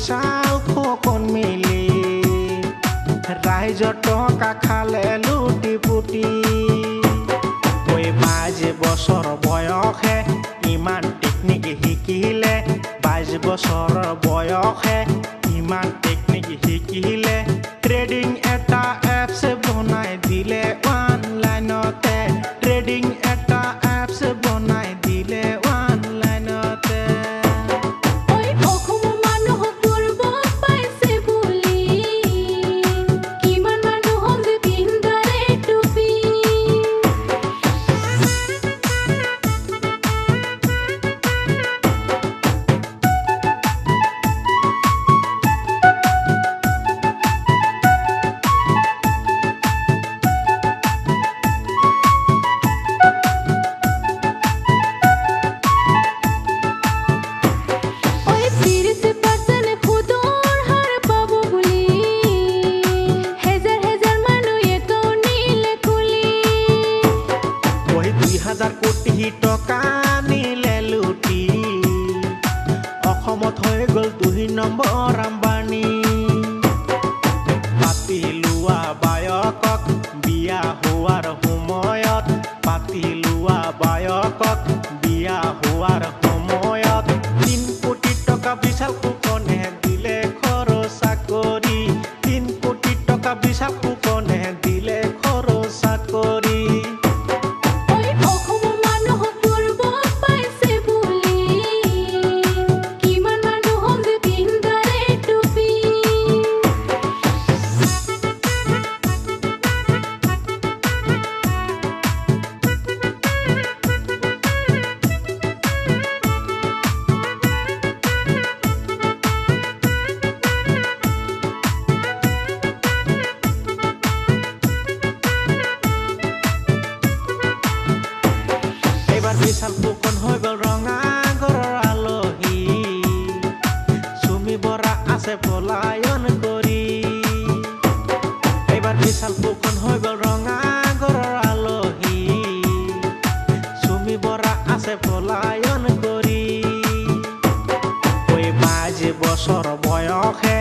বিশাল খোকন মিলি ৰাইজৰ টকা খালে লুটি পুটি 22 বছৰ বয়সে ইমান টেকনিক শিকিলে 22 বছৰ বয়সে ইমান টেকনিক শিকিলে ট্ৰেডিং এটা এপছ বনাই দিলে অনলাইনতে ট্ৰেডিং এটা এপছ বনাই দিলে অনলাইনতে ওই অসম মানুহ পূৰ্ব পাইছে বুলি কিমান মানুহ যে পিন্ধাৰে টুপি টকা নিলে লুটি অসমত হৈ গ'ল 2 নম্বৰ আম্বানী পাতি লোৱা বায়কক বিয়া হোৱাৰ সময়ত পাতি লোৱা বায়কক বিয়া হোৱাৰ সময়ত 3 কোটি টকা বিশাল খোকনে দিলে খৰচা কৰি 3 কোটি টকা বিশাল খোকনে দিলে খৰচা কৰি বিশাল খোকন হৈ গ'ল ৰঙা ঘৰৰ আলহী চুমি বৰা আছে পলায়ন কৰি এইবাৰ বিশাল খোকন হৈ গ'ল ৰঙা ঘৰৰ আলহী চুমি বৰা আছে পলায়ন কৰি 22 বছৰ বয়সে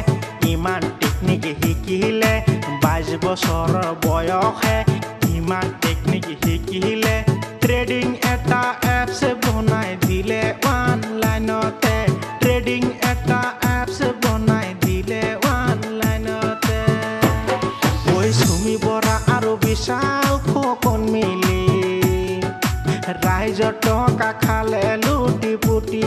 ইমান টেকনিক শিকিলে 22 বছৰ বয়সে ইমান টেকনিক শিকিলে ট্ৰেডিং এটা এপছ বনাই দিলে অনলাইনতে ট্ৰেডিং এটা এপছ বনাই দিলে অনলাইনতে ওই চুমি বৰা আৰু বিশাল খোকন মিলি ৰাইজৰ টকা খালে লুটি পুটি